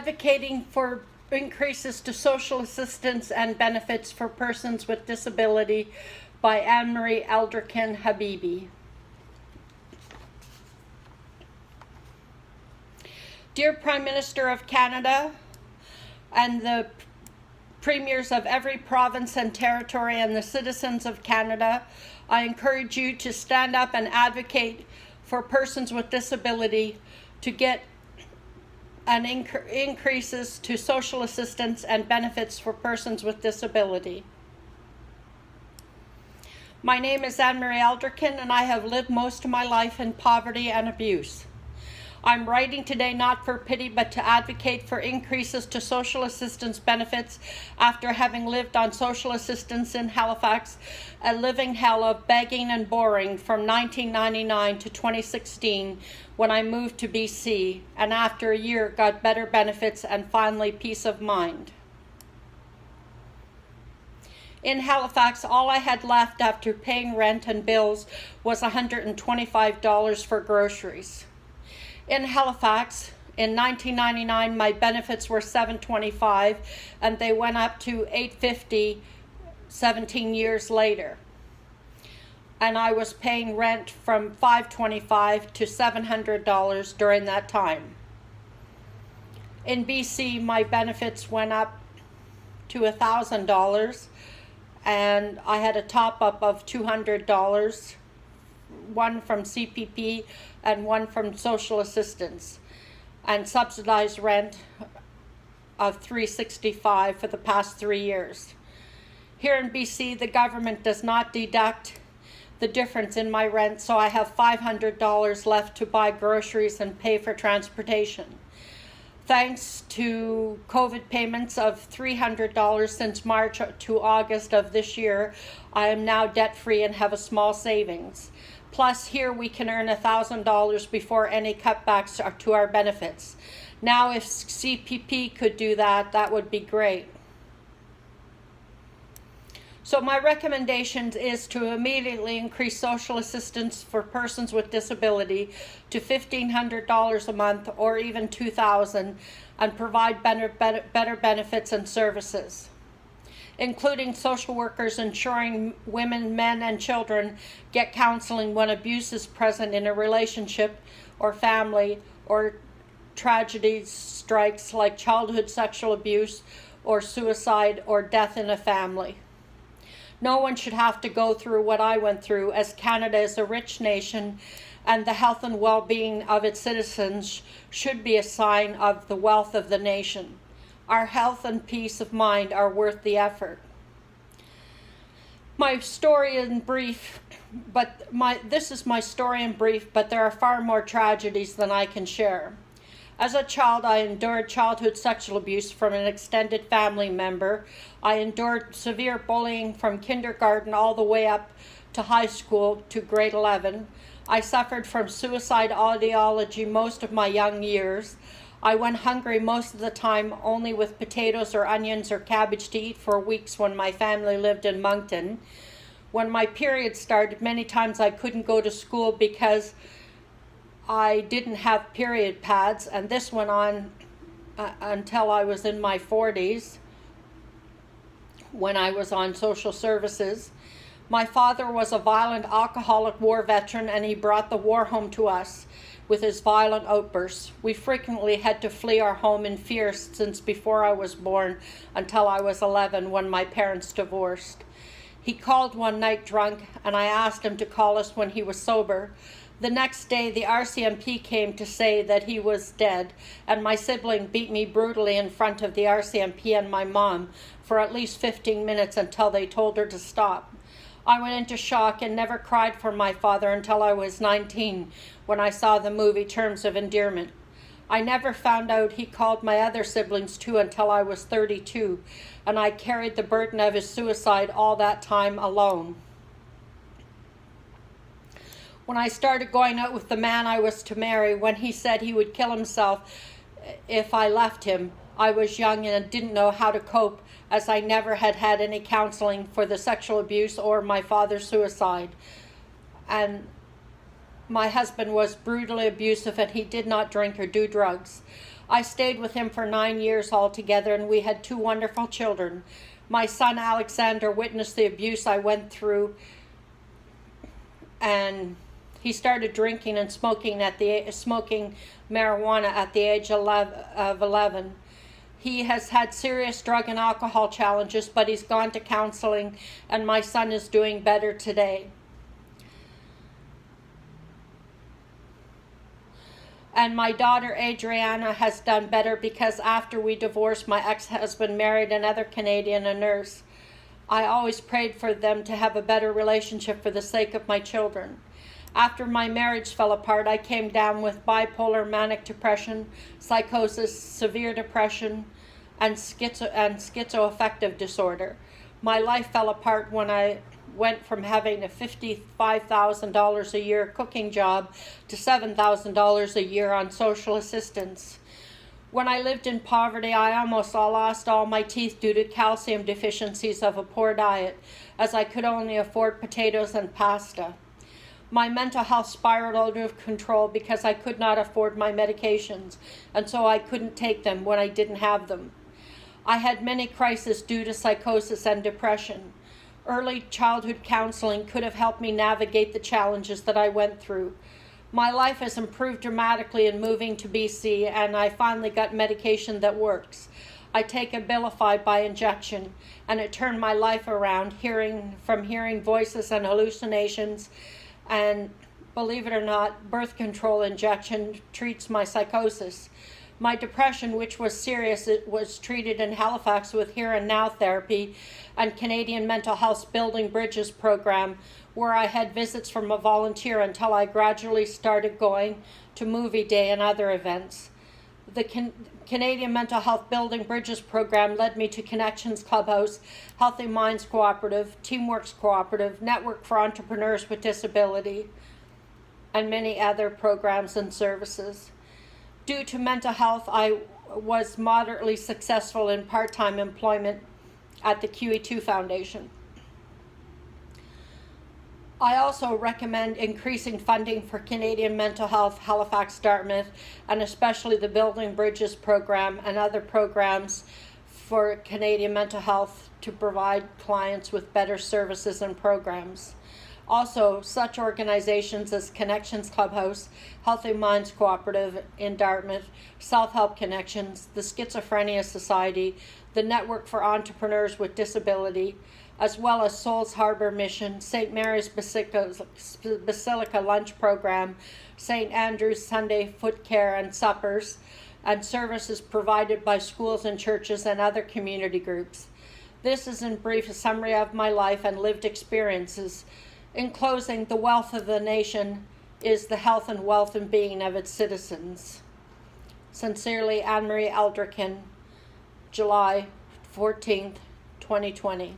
advocating for increases to social assistance and benefits for persons with disability by Annmarie Elderkin, Habibi. Dear Prime Minister of Canada and the premiers of every province and territory and the citizens of Canada, I encourage you to stand up and advocate for persons with disability to get an increases to social assistance and benefits for persons with disability. My name is Annmarie Elderkin, and I have lived most of my life in poverty and abuse. I'm writing today not for pity, but to advocate for increases to social assistance benefits after having lived on social assistance in Halifax, a living hell of begging and borrowing from 1999 to 2016 when I moved to BC, and after a year got better benefits and finally peace of mind. In Halifax, all I had left after paying rent and bills was $125 for groceries. In Halifax, in 1999, my benefits were $725, and they went up to $850 17 years later. And I was paying rent from $525 to $700 during that time. In BC, my benefits went up to $1,000, and I had a top-up of $200, one from CPP and one from social assistance, and subsidized rent of $365 for the past 3 years. Here in BC, the government does not deduct the difference in my rent, so I have $500 left to buy groceries and pay for transportation. Thanks to COVID payments of $300 since March to August of this year, I am now debt-free and have a small savings. Plus, here we can earn $1,000 before any cutbacks are to our benefits. Now, if CPP could do that, that would be great. So my recommendation is to immediately increase social assistance for persons with disability to $1,500 a month or even $2,000, and provide better benefits and services, including social workers ensuring women, men, and children get counseling when abuse is present in a relationship or family, or tragedies strikes like childhood sexual abuse or suicide or death in a family. No one should have to go through what I went through, as Canada is a rich nation and the health and well-being of its citizens should be a sign of the wealth of the nation. Our health and peace of mind are worth the effort. My story in brief, this is my story in brief, but there are far more tragedies than I can share. As a child, I endured childhood sexual abuse from an extended family member. I endured severe bullying from kindergarten all the way up to high school to grade 11. I suffered from suicide ideology most of my young years. I went hungry most of the time, only with potatoes or onions or cabbage to eat for weeks when my family lived in Moncton. When my period started, many times I couldn't go to school because I didn't have period pads, and this went on until I was in my 40s, when I was on social services. My father was a violent alcoholic war veteran, and he brought the war home to us with his violent outbursts. We frequently had to flee our home in fear since before I was born until I was 11, when my parents divorced. He called one night drunk, and I asked him to call us when he was sober. The next day, the RCMP came to say that he was dead, and my sibling beat me brutally in front of the RCMP and my mom for at least 15 minutes until they told her to stop. I went into shock and never cried for my father until I was 19, when I saw the movie Terms of Endearment. I never found out he called my other siblings too until I was 32, and I carried the burden of his suicide all that time alone. When I started going out with the man I was to marry, when he said he would kill himself if I left him, I was young and didn't know how to cope, as I never had had any counseling for the sexual abuse or my father's suicide. And my husband was brutally abusive, and he did not drink or do drugs. I stayed with him for 9 years altogether, and we had 2 wonderful children. My son Alexander witnessed the abuse I went through, and he started drinking and smoking marijuana at the age of 11. He has had serious drug and alcohol challenges, but he's gone to counseling, and my son is doing better today. And my daughter Adriana has done better because after we divorced, my ex-husband married another Canadian, a nurse. I always prayed for them to have a better relationship for the sake of my children. After my marriage fell apart, I came down with bipolar, manic depression, psychosis, severe depression, and schizoaffective disorder. My life fell apart when I went from having a $55,000 a year cooking job to $7,000 a year on social assistance. When I lived in poverty, I almost lost all my teeth due to calcium deficiencies of a poor diet, as I could only afford potatoes and pasta. My mental health spiraled out of control because I could not afford my medications, and so I couldn't take them when I didn't have them. I had many crises due to psychosis and depression. Early childhood counseling could have helped me navigate the challenges that I went through. My life has improved dramatically in moving to BC, and I finally got medication that works. I take Abilify by injection, and it turned my life around, hearing voices and hallucinations, and believe it or not, birth control injection treats my psychosis. My depression, which was serious, it was treated in Halifax with Here and Now therapy and Canadian Mental Health Building Bridges program, where I had visits from a volunteer until I gradually started going to movie day and other events. The Canadian Mental Health Building Bridges program led me to Connections Clubhouse, Healthy Minds Cooperative, Teamworks Cooperative, Network for Entrepreneurs with Disability, and many other programs and services. Due to mental health, I was moderately successful in part-time employment at the QE2 Foundation. I also recommend increasing funding for Canadian Mental Health, Halifax, Dartmouth, and especially the Building Bridges program and other programs for Canadian Mental Health to provide clients with better services and programs. Also, such organizations as Connections Clubhouse, Healthy Minds Cooperative in Dartmouth, Self-Help Connections, the Schizophrenia Society, the Network for Entrepreneurs with Disability, as well as Souls Harbor Mission, St. Mary's Basilica Lunch Program, St. Andrew's Sunday Foot Care and Suppers, and services provided by schools and churches and other community groups. This is in brief a summary of my life and lived experiences. In closing, the wealth of the nation is the health and wealth and being of its citizens. Sincerely, Annmarie Elderkin, July 14th, 2020.